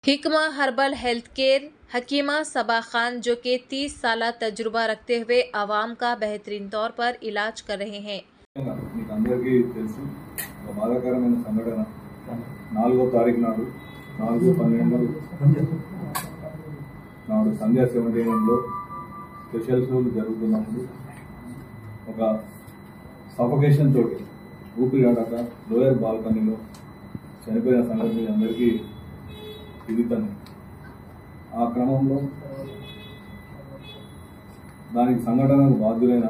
हिकमा herbal health care हकीमा सबा खान जो कि 30 साल तजुर्बा रखते हुए आवाम का बेहतरीन तौर पर इलाज कर रहे हैं। బాధాకరమైన సంఘటన 4వ తారీఖు నాడు 4/12 నాడు సంధ్యా సమయంలో స్పెషల్ షోలు జరుగుతున్నప్పుడు ఒక సఫోకేషన్ తోటి ఊపిరాడక లోయర్ బాల్కనీలో చనిపోయిన సంగతి అందరికీ విదితమే। ఆ క్రమంలో దానికి సంఘటనకు బాధ్యులైన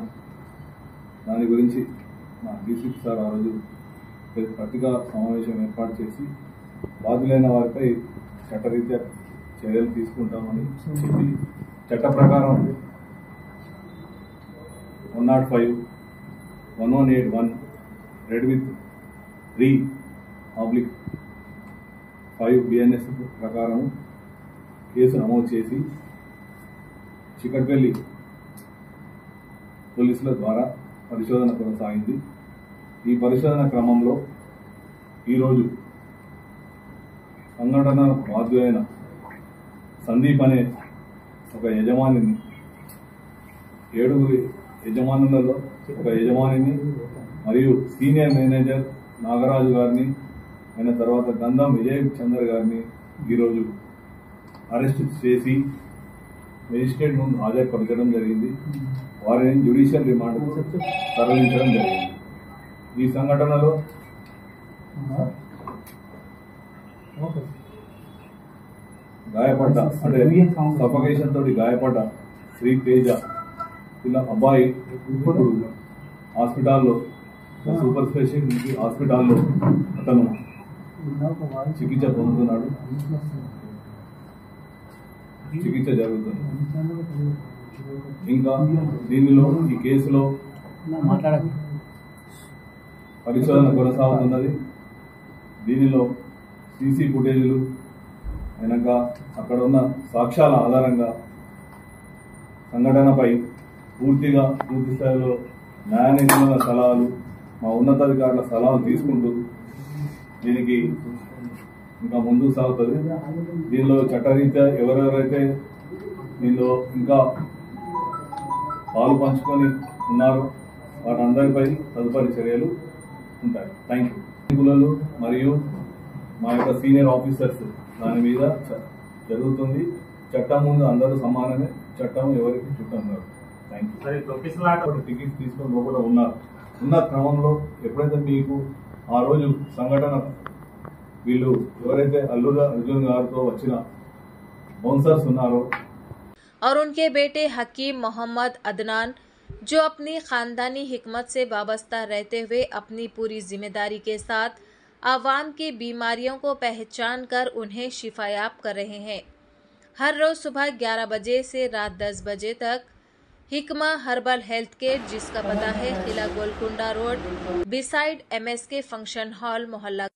దాని గురించి మా డీసీపీ సార్ ఆ రోజు పత్రికా సమావేశం ఏర్పాటు చేసి బాధ్యులైన వారిపై చట్టరీత్యా చర్యలు తీసుకుంటామని చెప్పి చట్ట ప్రకారం 105/1181 రెడ్ విత్ 3/5 BNS ప్రకారం కేసు నమోదు చేసి చికట్పల్లి పోలీసుల ద్వారా పరిశోధన కొనసాగింది। ఈ పరిశోధన క్రమంలో ఈరోజు సంఘటన బాధ్యులైన సందీప్ అనే ఒక యజమానిని 7 యజమానులలో ఒక యజమానిని మరియు సీనియర్ మేనేజర్ నాగరాజు గారిని అయిన తర్వాత గంధం విజయ్ చందర్ గారిని ఈరోజు అరెస్ట్ చేసి మేజిస్ట్రేట్ ముందు హాజరుపరచడం జరిగింది। వారిని జ్యుడిషియల్ రిమాండ్కు తరలించడం జరిగింది। ఈ సంఘటనలో గాయపడ్డ అంటే సఫోకేషన్ తోటి గాయపడ్డ శ్రీ తేజ ఇలా అబ్బాయి ఇప్పుడు హాస్పిటల్లో సూపర్ స్పెషాలిటీ హాస్పిటల్లో అతను చికిత్స పొందుతున్నాడు, చికిత్స జరుగుతుంది। ఇంకా దీనిలో ఈ కేసులో పరిశోధన కొనసాగుతున్నది। దీనిలో సీసీ ఫుటేజీలు వెనక అక్కడ ఉన్న సాక్ష్యాల ఆధారంగా సంఘటనపై పూర్తి స్థాయిలో న్యాయ నిపుణుల సలహాలు మా ఉన్నతాధికారుల సలహాలు తీసుకుంటూ దీనికి ఇంకా ముందుకు సాగుతుంది। దీనిలో చట్టరీత్యా ఎవరెవరైతే దీనిలో ఇంకా పాలు పంచుకొని ఉన్నారో వారందరిపై తదుపరి చర్యలు ఉంటాయి। Thank you. మరియు మా యొక్క సీనియర్ ఆఫీసర్స్ దాని మీద జరుగుతుంది। చట్టం ముందు అందరూ సమానమే, చట్టం ఎవరికి చుట్టం కాదు। Thank you. టికెట్స్ తీసుకొని లోపల ఉన్న క్రమంలో ఎప్పుడైతే మీకు ఆ రోజు సంఘటన వీళ్ళు ఎవరైతే అల్లు అర్జున్ గారితో వచ్చిన బౌన్సర్స్ ఉన్నారో और उनके बेटे हकीम मोहम्मद अदनान जो अपनी खानदानी हिकमत से वाबस्ता रहते हुए अपनी पूरी जिम्मेदारी के साथ आवाम की बीमारियों को पहचान कर उन्हें शिफायाब कर रहे हैं। हर रोज सुबह 11 बजे से रात 10 बजे तक हिकमा हर्बल हेल्थ केयर जिसका पता है किला Golconda road beside MSK function hall मोहल्ला